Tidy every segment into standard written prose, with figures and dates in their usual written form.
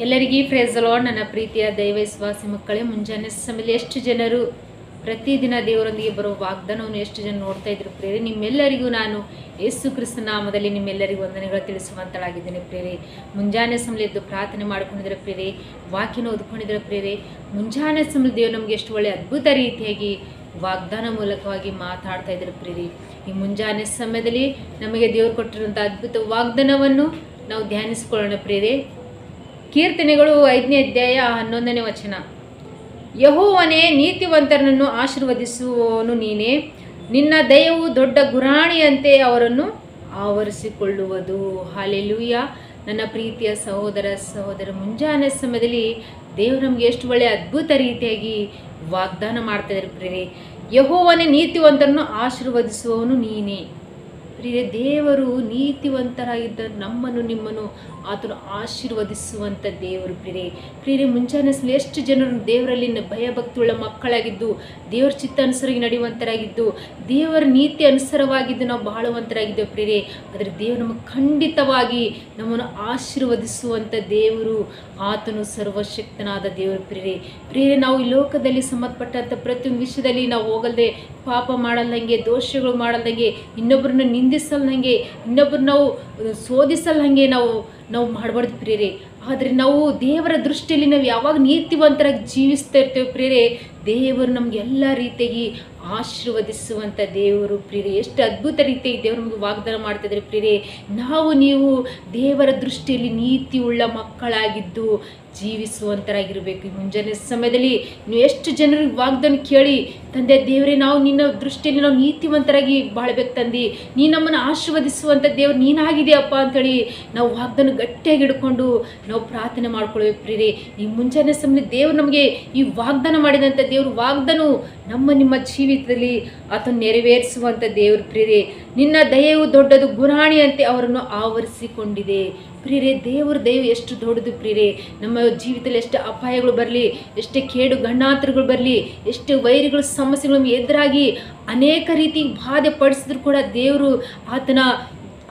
ಎಲ್ಲರಿಗೂ praise the lord. ನನ್ನ ಪ್ರೀತಿಯ ದೈವ ವಿಶ್ವಾಸಿ ಮಕ್ಕಳೇ, ಮುಂಜಾನೆ ಸಮಯದಲ್ಲಿ ಎಷ್ಟು ಜನರು ಪ್ರತಿದಿನ ದೇವರೊಂದಿಗೆ ಬರುವ ವಾಗ್ದಾನವನ್ನು ಎಷ್ಟು ಜನ ನೋಡ್ತಾ ಇದ್ರು ಪ್ರೇರೆ. ನಿಮ್ಮೆಲ್ಲರಿಗೂ ನಾನು ಯೇಸು ಕ್ರಿಸ್ತ ನಾಮದಲ್ಲಿ ನಿಮ್ಮೆಲ್ಲರಿಗೂ ವಂದನೆಗಳು ತಿಳಿಸುವಂತಳಾಗಿದ್ದೇನೆ ಪ್ರೇರೆ. ಮುಂಜಾನೆ ಸಮಯದಲ್ಲಿ ಎದ್ದು ಪ್ರಾರ್ಥನೆ ಮಾಡ್ಕೊಂಡಿದ್ರೆ ಪ್ರೇರೆ, ವಾಕ್ಯನ ಓದ್ಕೊಂಡಿದ್ರೆ ಪ್ರೇರೆ, ಮುಂಜಾನೆ ಸಮಯದಲ್ಲಿ ದೇವರು ನಮಗೆ ಎಷ್ಟು ಒಳ್ಳೆ ಅದ್ಭುತ ರೀತಿಯಾಗಿ ವಾಗ್ದಾನ ಮೂಲಕವಾಗಿ ಮಾತಾಡ್ತಾ ಇದ್ದಾರೆ ಪ್ರೇರೆ. ಈ ಮುಂಜಾನೆ ಸಮಯದಲ್ಲಿ ನಮಗೆ ದೇವರು ಕೊಟ್ಟಿರುವಂಥ ಅದ್ಭುತ ವಾಗ್ದಾನವನ್ನು ನಾವು ಧ್ಯಾನಿಸಿಕೊಳ್ಳೋಣ ಪ್ರೇರೆ. ಕೀರ್ತನೆಗಳು 5ನೇ ಅಧ್ಯಾಯ 11ನೇ ವಚನ. ಯೆಹೋವನೇ, ನೀತಿವಂತರನ್ನು ಆಶೀರ್ವದಿಸುವವನು ನೀನೇ, ನಿನ್ನ ದಯವು ದೊಡ್ಡ ಗುರಾಣಿಯಂತೆ ಅವರನ್ನು ಆವರಿಸಿಕೊಳ್ಳುವುದು. ಹಲ್ಲೆಲೂಯಾ. ನನ್ನ ಪ್ರೀತಿಯ ಸಹೋದರ, ಮುಂಜಾನೆ ಸಮಯದಲ್ಲಿ ದೇವರು ನಮಗೆ ಎಷ್ಟು ಒಳ್ಳೆಯ ಅದ್ಭುತ ರೀತಿಯಾಗಿ ವಾಗ್ದಾನ ಮಾಡ್ತಾ ಇದ್ದಾರೆ ಪ್ರೇರೆ. ಯೆಹೋವನೇ, ನೀತಿವಂತರನ್ನು ಆಶೀರ್ವದಿಸುವವನು ನೀನೇ. ಪ್ರಿಯ, ದೇವರು ನೀತಿವಂತರಾಗಿದ್ದ ನಮ್ಮನ್ನು ನಿಮ್ಮನ್ನು ಆತನು ಆಶೀರ್ವದಿಸುವಂಥ ದೇವರು ಪ್ರಿಯರೇ. ಮುಂಜಾನೆ ಎಷ್ಟು ಜನರು ದೇವರಲ್ಲಿ ಭಯಭಕ್ತಿಯುಳ್ಳ ಮಕ್ಕಳಾಗಿದ್ದು, ದೇವರ ಚಿತ್ತ ಅನುಸರಾಗಿ ನಡೆಯುವಂತರಾಗಿದ್ದು, ದೇವರ ನೀತಿ ಅನುಸಾರವಾಗಿದ್ದು ನಾವು ಬಾಳುವಂತರಾಗಿದ್ದೇವೆ ಪ್ರಿಯರೇ. ಆದರೆ ದೇವರು ನಮಗೆ ಖಂಡಿತವಾಗಿ ನಮ್ಮನ್ನು ಆಶೀರ್ವದಿಸುವಂಥ ದೇವರು. ಆತನು ಸರ್ವಶಕ್ತನಾದ ದೇವರು ಪ್ರಿಯರೇ. ನಾವು ಈ ಲೋಕದಲ್ಲಿ ಸಂಬಂಧಪಟ್ಟಂಥ ಪ್ರತಿಯೊಂದು ವಿಷಯದಲ್ಲಿ ನಾವು ಹೋಗಲ್ದೆ, ಪಾಪ ಮಾಡಲ್ದಂಗೆ, ದೋಷಗಳು ಮಾಡಲ್ದಂಗೆ, ಇನ್ನೊಬ್ಬರನ್ನ ನಿಂದಿಸಲ್ದಂಗೆ, ಇನ್ನೊಬ್ಬರು ನಾವು ಶೋಧಿಸಲ್ದಂಗೆ ನಾವು ಮಾಡಬಾರ್ದು ಪ್ರಿಯರೇ. ಆದರೆ ನಾವು ದೇವರ ದೃಷ್ಟಿಯಲ್ಲಿ ನಾವು ಯಾವಾಗ ನೀತಿವಂತರಾಗಿ ಜೀವಿಸ್ತಾ ಇರ್ತೇವೆ ಪ್ರಿಯರೇ, ದೇವರು ನಮ್ಗೆ ಎಲ್ಲ ರೀತಿಯಾಗಿ ಆಶೀರ್ವದಿಸುವಂಥ ದೇವರು ಪ್ರಿಯರೇ. ಎಷ್ಟು ಅದ್ಭುತ ರೀತಿಯಾಗಿ ದೇವರು ನಮಗೆ ವಾಗ್ದಾನ ಮಾಡ್ತಿದ್ದಾರೆ ಪ್ರಿಯರೇ. ನೀವು ದೇವರ ದೃಷ್ಟಿಯಲ್ಲಿ ನೀತಿಯುಳ್ಳ ಮಕ್ಕಳಾಗಿದ್ದು ಜೀವಿಸುವಂತರಾಗಿರಬೇಕು. ಈ ಮುಂಜಾನೆ ಸಮಯದಲ್ಲಿ ನೀವು ಎಷ್ಟು ಜನರಿಗೆ ವಾಗ್ದಾನ ಕೇಳಿ, ತಂದೆ ದೇವರೇ, ನಾವು ನಿನ್ನ ದೃಷ್ಟಿಯಲ್ಲಿ ನಾವು ನೀತಿವಂತರಾಗಿ ಬಾಳ್ಬೇಕು ತಂದೆ, ನೀ ನಮ್ಮನ್ನು ಆಶೀರ್ವದಿಸುವಂಥ ದೇವರು ನೀನಾಗಿದೆಯಪ್ಪ ಅಂಥೇಳಿ ನಾವು ವಾಗ್ದಾನ ಗಟ್ಟಿಯಾಗಿ ಹಿಡ್ಕೊಂಡು ನಾವು ಪ್ರಾರ್ಥನೆ ಮಾಡ್ಕೊಳ್ಬೇಕು ಪ್ರಿಯರೇ. ಈ ಮುಂಜಾನೆ ಸಮಯದಲ್ಲಿ ದೇವರು ನಮಗೆ ಈ ವಾಗ್ದಾನ ಮಾಡಿದಂಥ ದೇವರು ವಾಗ್ದಾನ ನಿಮ್ಮ ಜೀವಿತದಲ್ಲಿ ಆತನು ನೆರವೇರಿಸುವಂಥ ದೇವರು ಪ್ರಿಯರೇ. ನಿನ್ನ ದಯವು ದೊಡ್ಡದು ಗುರಾಣಿಯಂತೆ ಅವರನ್ನು ಆವರಿಸಿಕೊಂಡಿದೆ. ಪ್ರಿಯರೇ, ದೇವರ ದಯವು ಎಷ್ಟು ದೊಡ್ಡದು ಪ್ರಿಯರೇ. ನಮ್ಮ ಜೀವಿತದಲ್ಲಿ ಎಷ್ಟು ಅಪಾಯಗಳು ಬರಲಿ, ಎಷ್ಟೇ ಕೇಡು ಗಂಡಾಂತರಗಳು ಬರಲಿ, ಎಷ್ಟು ವೈರಿಗಳು ಸಮಸ್ಯೆಗಳು ಎದುರಾಗಿ ಅನೇಕ ರೀತಿ ಬಾಧೆ ಪಡಿಸಿದ್ರು ಕೂಡ ದೇವರು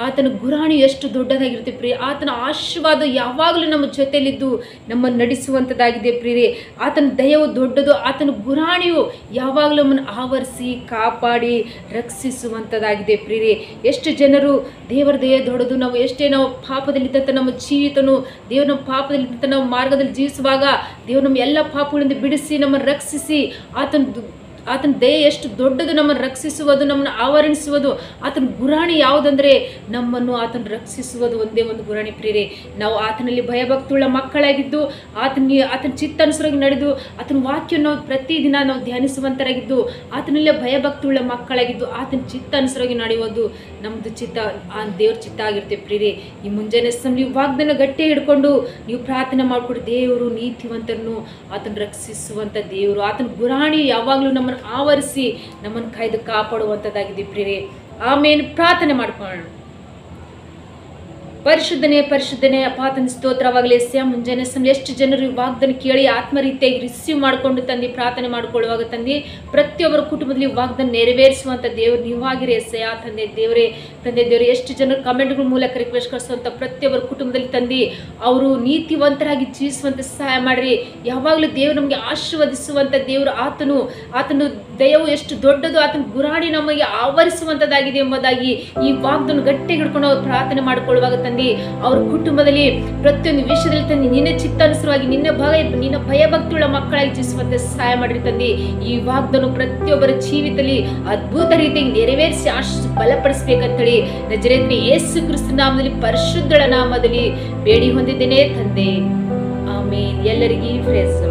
ಆತನ ಗುರಾಣಿ ಎಷ್ಟು ದೊಡ್ಡದಾಗಿರುತ್ತೆ ಪ್ರಿಯರೇ. ಆತನ ಆಶೀರ್ವಾದ ಯಾವಾಗಲೂ ನಮ್ಮ ಜೊತೆಯಲ್ಲಿದ್ದು ನಮ್ಮನ್ನು ನಡೆಸುವಂಥದ್ದಾಗಿದೆ ಪ್ರಿಯರೇ. ಆತನ ದಯವು ದೊಡ್ಡದು, ಆತನ ಗುರಾಣಿಯು ಯಾವಾಗಲೂ ನಮ್ಮನ್ನು ಆವರಿಸಿ ಕಾಪಾಡಿ ರಕ್ಷಿಸುವಂಥದ್ದಾಗಿದೆ ಪ್ರಿಯರೇ. ಎಷ್ಟು ಜನರು ದೇವರ ದಯ ದೊಡ್ಡದು, ನಾವು ಎಷ್ಟೇ ನಾವು ಪಾಪದಲ್ಲಿದ್ದಂಥ ನಮ್ಮ ಜೀವಿತನು ದೇವರು ನಮ್ಮ ಪಾಪದಲ್ಲಿದ್ದಂಥ ನಾವು ಮಾರ್ಗದಲ್ಲಿ ಜೀವಿಸುವಾಗ ದೇವರು ನಮ್ಮ ಎಲ್ಲ ಪಾಪಗಳಿಂದ ಬಿಡಿಸಿ ನಮ್ಮನ್ನು ರಕ್ಷಿಸಿ, ಆತನ ದಯೆ ಎಷ್ಟು ದೊಡ್ಡದು, ನಮ್ಮನ್ನು ರಕ್ಷಿಸುವುದು, ನಮ್ಮನ್ನು ಆವರಿಸುವುದು. ಆತನ ಗುರಾಣಿ ಯಾವುದಂದರೆ ನಮ್ಮನ್ನು ಆತನ ರಕ್ಷಿಸುವುದು ಒಂದೇ ಒಂದು ಗುರಾಣಿ ಪ್ರಿಯರೇ. ನಾವು ಆತನಲ್ಲಿ ಭಯಭಕ್ತಿಯುಳ್ಳ ಮಕ್ಕಳಾಗಿದ್ದು, ಆತನ ಚಿತ್ತಾನುಸಾರವಾಗಿ ನಡೆದು, ಆತನ ವಾಕ್ಯವನ್ನು ನಾವು ಪ್ರತಿದಿನ ನಾವು ಧ್ಯಾನಿಸುವಂತರಾಗಿದ್ದು, ಆತನಲ್ಲೇ ಭಯಭಕ್ತಿಯುಳ್ಳ ಮಕ್ಕಳಾಗಿದ್ದು, ಆತನ ಚಿತ್ತಾನುಸಾರವಾಗಿ ನಡೆಯುವುದು ನಮ್ಮದು ಚಿತ್ತ, ಆ ದೇವ್ರ ಚಿತ್ತ ಆಗಿರುತ್ತೆ ಪ್ರಿಯರೇ. ಈ ಮುಂಜಾನೆ ನೀವು ವಾಗ್ದಾನ ಗಟ್ಟಿ ಹಿಡ್ಕೊಂಡು ನೀವು ಪ್ರಾರ್ಥನೆ ಮಾಡಿಕೊಡಿ. ದೇವರು ನೀತಿವಂತರನ್ನು ಆತನ ರಕ್ಷಿಸುವಂಥ ದೇವರು, ಆತನ ಗುರಾಣಿ ಯಾವಾಗಲೂ ನಮ್ಮನ್ನು ಆವರಿಸಿ ನಮ್ಮನ್ನು ಕಾಯ್ದು ಕಾಪಾಡುವಂಥದ್ದಾಗಿದೆ ಪ್ರಿಯರೇ. ಆಮೇಲೆ ಪ್ರಾರ್ಥನೆ ಮಾಡ್ಕೊಳ್ಳೋಣ. ಪರಿಶುದ್ಧನೇ ಅಪಾತನ ಸ್ತೋತ್ರವಾಗಲಿ. ಮುಂಜಾನೆ ಸಮಯ ಎಷ್ಟು ಜನರು ವಾಗ್ದಾನ ಕೇಳಿ ಆತ್ಮರೀತಿಯಾಗಿ ರಿಸೀವ್ ಮಾಡಿಕೊಂಡು ತಂದು ಪ್ರಾರ್ಥನೆ ಮಾಡ್ಕೊಳ್ಳುವಾಗ ತಂದೆ, ಪ್ರತಿಯೊಬ್ಬರ ಕುಟುಂಬದಲ್ಲಿ ವಾಗ್ದಾನ ನೆರವೇರಿಸುವಂಥ ದೇವರು ನೀವಾಗಿರಿ ಎಸ್ಸಯ್ಯ. ತಂದೆ ದೇವರೇ ಎಷ್ಟು ಜನರು ಕಮೆಂಟ್ಗಳ ಮೂಲಕ ರಿಕ್ವೆಸ್ಟ್ ಕಳಿಸುವಂಥ ಪ್ರತಿಯೊಬ್ಬರ ಕುಟುಂಬದಲ್ಲಿ ತಂದು ಅವರು ನೀತಿವಂತರಾಗಿ ಜೀವಿಸುವಂಥ ಸಹಾಯ ಮಾಡಿರಿ. ಯಾವಾಗಲೂ ದೇವರು ನಮಗೆ ಆಶೀರ್ವದಿಸುವಂಥ ದೇವರು. ಆತನು ದಯವು ಎಷ್ಟು ದೊಡ್ಡದು, ಆತನ ಗುರಾಣಿ ನಮಗೆ ಆವರಿಸುವಂಥದ್ದಾಗಿದೆ ಎಂಬುದಾಗಿ ಈ ವಾಗ್ದಾನ ಗಟ್ಟಿ ಹಿಡ್ಕೊಂಡು ಅವ್ರು ಪ್ರಾರ್ಥನೆ ಮಾಡಿಕೊಳ್ಳುವಾಗ ತಂದೆ, ಅವ್ರ ಕುಟುಂಬದಲ್ಲಿ ಪ್ರತಿಯೊಂದು ವಿಷಯದಲ್ಲಿ ತಂದೆ ನಿನ್ನ ಚಿತ್ತಾನುಸಾರವಾಗಿ ನಿನ್ನ ಭಯಭಕ್ತಿಯುಳ್ಳ ಮಕ್ಕಳಾಗಿ ಜೀವಿಸುವಂತೆ ಸಹಾಯ ಮಾಡಿರಿ ತಂದೆ. ಈ ವಾಗ್ದಾನ ಪ್ರತಿಯೊಬ್ಬರ ಜೀವಿತದಲ್ಲಿ ಅದ್ಭುತ ರೀತಿಯಾಗಿ ನೆರವೇರಿಸಿ ಬಲಪಡಿಸಬೇಕಂತೇಳಿ ನಜರೇತಿನ ಯೇಸು ಕ್ರಿಸ್ತ ನಾಮದಲ್ಲಿ ಪರಿಶುದ್ಧಳ ನಾಮದಲ್ಲಿ ಬೇಡಿ ಹೊಂದಿದ್ದೇನೆ ತಂದೆ. ಆಮೇಲೆ ಎಲ್ಲರಿಗೂ ಪ್ರೇಸ್.